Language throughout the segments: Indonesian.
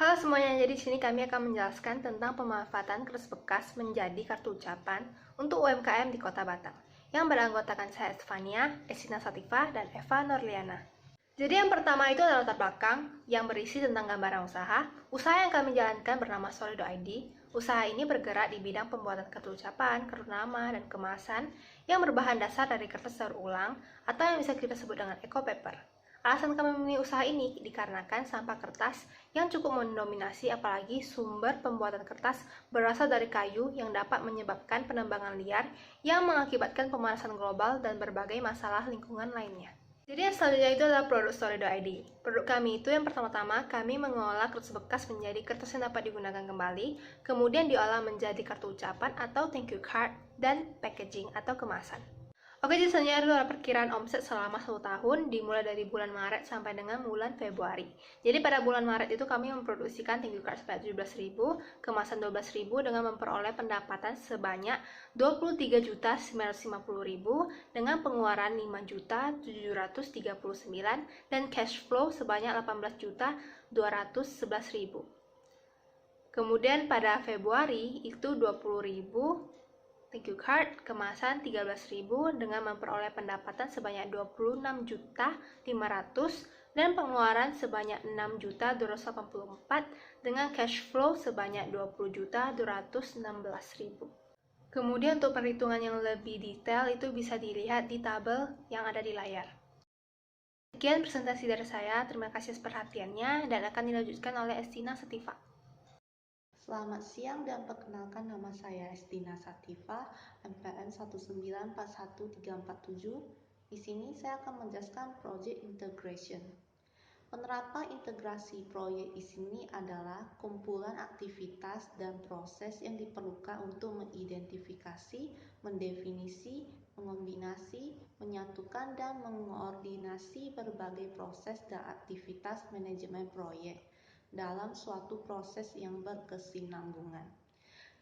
Halo semuanya, jadi di sini kami akan menjelaskan tentang pemanfaatan kertas bekas menjadi kartu ucapan untuk UMKM di Kota Batam yang beranggotakan saya Estefania, Estina Sativa, dan Eva Norliana. Jadi yang pertama itu adalah latar belakang yang berisi tentang gambaran usaha. Usaha yang kami jalankan bernama Solido ID. Usaha ini bergerak di bidang pembuatan kartu ucapan, kartu nama, dan kemasan yang berbahan dasar dari kertas daur ulang atau yang bisa kita sebut dengan eco paper. Alasan kami memilih usaha ini dikarenakan sampah kertas yang cukup mendominasi, apalagi sumber pembuatan kertas berasal dari kayu yang dapat menyebabkan penebangan liar yang mengakibatkan pemanasan global dan berbagai masalah lingkungan lainnya. Jadi yang selanjutnya itu adalah produk Solido ID. Produk kami itu yang pertama-tama kami mengolah kertas bekas menjadi kertas yang dapat digunakan kembali, kemudian diolah menjadi kartu ucapan atau thank you card, dan packaging atau kemasan. Oke, jadi selanjutnya adalah perkiraan omset selama 1 tahun dimulai dari bulan Maret sampai dengan bulan Februari. Jadi pada bulan Maret itu kami memproduksikan thank you card sebanyak 17.000, kemasan 12.000 dengan memperoleh pendapatan sebanyak 23.950.000 dengan pengeluaran 5.739 dan cash flow sebanyak 18.211.000. Kemudian pada Februari itu 20.000 thank you card kemasan 13.000 dengan memperoleh pendapatan sebanyak 26.500 dan pengeluaran sebanyak 6.284 dengan cash flow sebanyak 20.216.000. Kemudian untuk perhitungan yang lebih detail itu bisa dilihat di tabel yang ada di layar. Sekian presentasi dari saya, terima kasih atas perhatiannya dan akan dilanjutkan oleh Estina Sativa. Selamat siang dan perkenalkan nama saya Estina Sativa, MPN 1941347. Di sini saya akan menjelaskan project integration. Penerapan integrasi proyek di sini adalah kumpulan aktivitas dan proses yang diperlukan untuk mengidentifikasi, mendefinisi, mengombinasi, menyatukan, dan mengoordinasi berbagai proses dan aktivitas manajemen proyek dalam suatu proses yang berkesinambungan.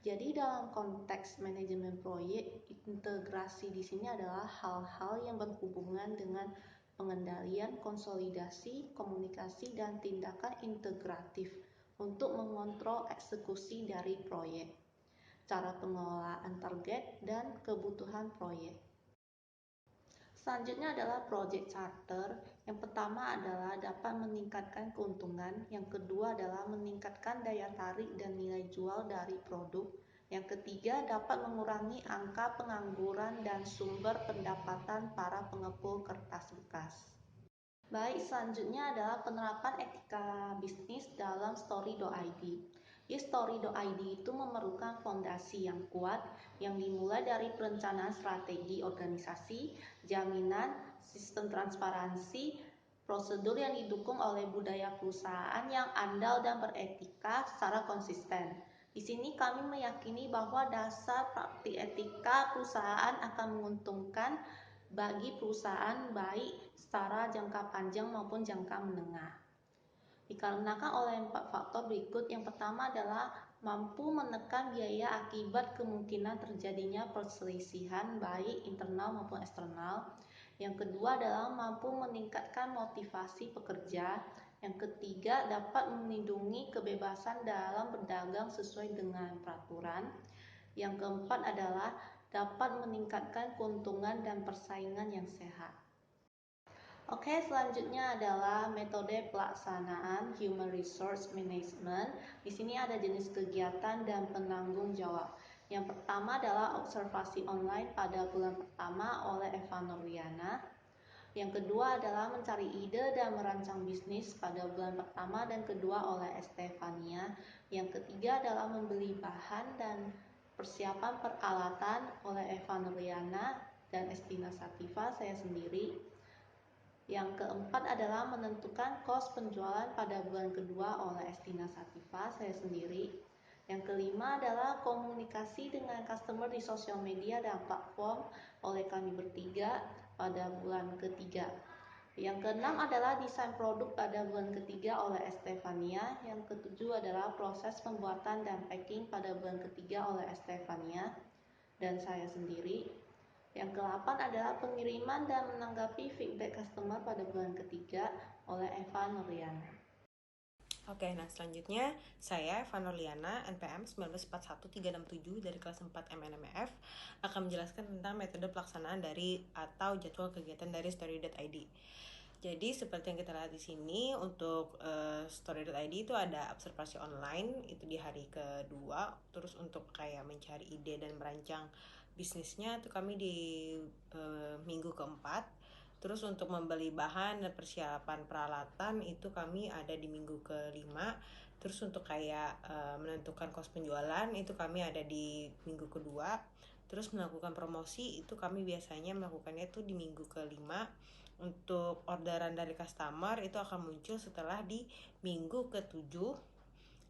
Jadi dalam konteks manajemen proyek, integrasi di sini adalah hal-hal yang berhubungan dengan pengendalian, konsolidasi, komunikasi, dan tindakan integratif untuk mengontrol eksekusi dari proyek, cara pengelolaan target, dan kebutuhan proyek. Selanjutnya adalah project charter. Yang pertama adalah dapat meningkatkan keuntungan, yang kedua adalah meningkatkan daya tarik dan nilai jual dari produk, yang ketiga dapat mengurangi angka pengangguran dan sumber pendapatan para pengepul kertas bekas. Baik, selanjutnya adalah penerapan etika bisnis dalam Story.id. Di Story.id itu memerlukan fondasi yang kuat yang dimulai dari perencanaan strategi organisasi, jaminan, sistem transparansi, prosedur yang didukung oleh budaya perusahaan yang andal dan beretika secara konsisten. Di sini kami meyakini bahwa dasar praktik etika perusahaan akan menguntungkan bagi perusahaan baik secara jangka panjang maupun jangka menengah. Dikarenakan oleh 4 faktor berikut. Yang pertama adalah mampu menekan biaya akibat kemungkinan terjadinya perselisihan baik internal maupun eksternal. Yang kedua adalah mampu meningkatkan motivasi pekerja. Yang ketiga dapat melindungi kebebasan dalam berdagang sesuai dengan peraturan. Yang keempat adalah dapat meningkatkan keuntungan dan persaingan yang sehat. Oke, selanjutnya adalah metode pelaksanaan Human Resource Management. Di sini ada jenis kegiatan dan penanggung jawab. Yang pertama adalah observasi online pada bulan pertama oleh Eva Norliana. Yang kedua adalah mencari ide dan merancang bisnis pada bulan pertama dan kedua oleh Estefania. Yang ketiga adalah membeli bahan dan persiapan peralatan oleh Eva Norliana dan Estina Sativa, saya sendiri. Yang keempat adalah menentukan kos penjualan pada bulan kedua oleh Estina Sativa, saya sendiri. Yang kelima adalah komunikasi dengan customer di sosial media dan platform oleh kami bertiga pada bulan ketiga. Yang keenam adalah desain produk pada bulan ketiga oleh Estefania. Yang ketujuh adalah proses pembuatan dan packing pada bulan ketiga oleh Estefania dan saya sendiri. Yang ke-8 adalah pengiriman dan menanggapi feedback customer pada bulan ketiga oleh Eva Nuriana. Oke, nah selanjutnya saya Eva Norliana, NPM 1941367 dari kelas 4 MNMF akan menjelaskan tentang metode pelaksanaan dari atau jadwal kegiatan dari Story.id. Jadi seperti yang kita lihat di sini untuk Story.id itu ada observasi online itu di hari kedua, terus untuk kayak mencari ide dan merancang bisnisnya itu kami di minggu keempat. Terus untuk membeli bahan dan persiapan peralatan itu kami ada di minggu kelima. Terus untuk kayak menentukan kos penjualan itu kami ada di minggu kedua. Terus melakukan promosi itu kami biasanya melakukannya itu di minggu kelima. Untuk orderan dari customer itu akan muncul setelah di minggu ketujuh.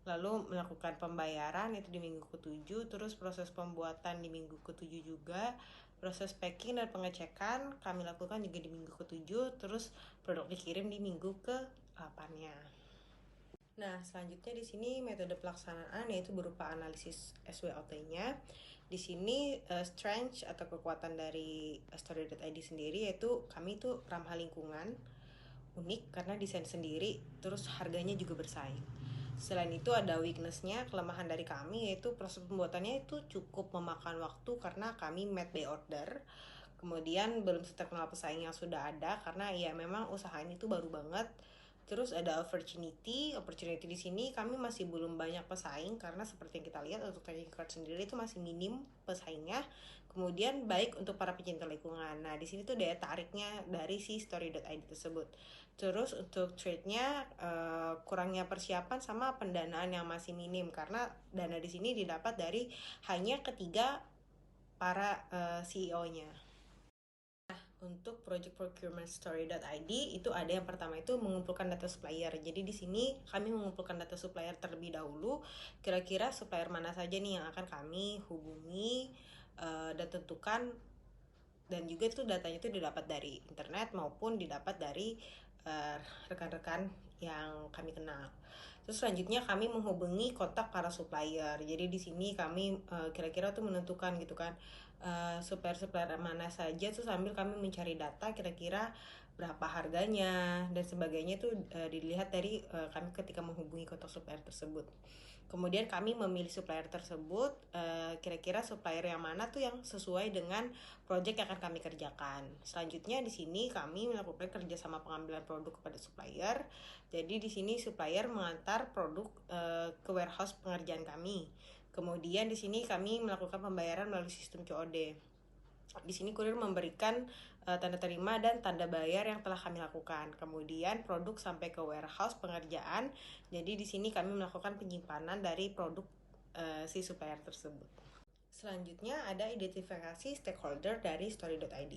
Lalu melakukan pembayaran itu di minggu ke-7, terus proses pembuatan di minggu ke-7 juga, proses packing dan pengecekan kami lakukan juga di minggu ke-7, terus produk dikirim di minggu ke-8-nya. Nah, selanjutnya di sini metode pelaksanaan yaitu berupa analisis SWOT-nya. Di sini strength atau kekuatan dari Story.id sendiri yaitu kami itu ramah lingkungan, unik karena desain sendiri, terus harganya juga bersaing. Selain itu ada weakness-nya, kelemahan dari kami yaitu proses pembuatannya itu cukup memakan waktu karena kami made by order. Kemudian belum terkenal pesaing yang sudah ada karena ya memang usaha ini tuh baru banget. Terus ada opportunity di sini kami masih belum banyak pesaing karena seperti yang kita lihat untuk trading card sendiri itu masih minim pesaingnya. Kemudian baik untuk para pecinta lingkungan. Nah, di sini tuh daya tariknya dari si Story.id tersebut. Terus untuk trade-nya kurangnya persiapan sama pendanaan yang masih minim karena dana di sini didapat dari hanya ketiga para CEO-nya. Untuk project procurement story.id itu ada yang pertama itu mengumpulkan data supplier. Jadi di sini kami mengumpulkan data supplier terlebih dahulu. Kira-kira supplier mana saja nih yang akan kami hubungi dan tentukan, dan juga itu datanya itu didapat dari internet maupun didapat dari rekan-rekan yang kami kenal. Terus selanjutnya kami menghubungi kontak para supplier. Jadi di sini kami kira-kira tuh menentukan gitu kan supplier-supplier mana saja tuh sambil kami mencari data kira-kira berapa harganya dan sebagainya tuh dilihat dari kami ketika menghubungi kontak supplier tersebut. Kemudian kami memilih supplier tersebut kira-kira supplier yang mana tuh yang sesuai dengan project yang akan kami kerjakan. Selanjutnya di sini kami melakukan kerjasama pengambilan produk kepada supplier. Jadi di sini supplier mengantar produk ke warehouse pengerjaan kami. Kemudian di sini kami melakukan pembayaran melalui sistem COD. Di sini kurir memberikan tanda terima dan tanda bayar yang telah kami lakukan. Kemudian produk sampai ke warehouse pengerjaan. Jadi di sini kami melakukan penyimpanan dari produk si supplier tersebut. Selanjutnya ada identifikasi stakeholder dari Story.id.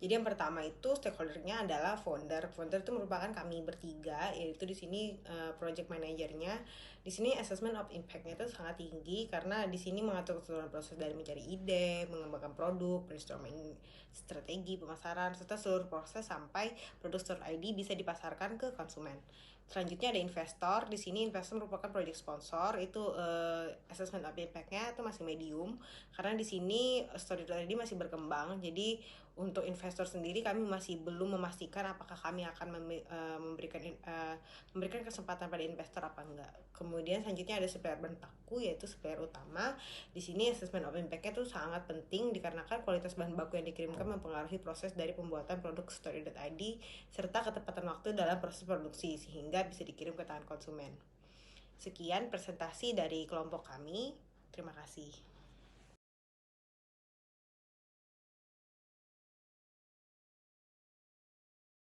Jadi yang pertama itu stakeholdernya adalah founder. Founder itu merupakan kami bertiga, yaitu di sini project manajernya. Di sini assessment of impact-nya itu sangat tinggi karena di sini mengatur keseluruhan proses dari mencari ide, mengembangkan produk, brainstorming strategi pemasaran, serta seluruh proses sampai produk Story.id bisa dipasarkan ke konsumen. Selanjutnya ada investor. Di sini investor merupakan project sponsor. Itu assessment of impact-nya itu masih medium karena di sini Story.id masih berkembang. Jadi untuk investor sendiri kami masih belum memastikan apakah kami akan memberikan kesempatan pada investor apa enggak. Kemudian selanjutnya ada supplier bahan baku yaitu supplier utama. Di sini assessment of impact-nya itu sangat penting dikarenakan kualitas bahan baku yang dikirimkan mempengaruhi proses dari pembuatan produk Story.id serta ketepatan waktu dalam proses produksi sehingga bisa dikirim ke tangan konsumen. Sekian presentasi dari kelompok kami. Terima kasih.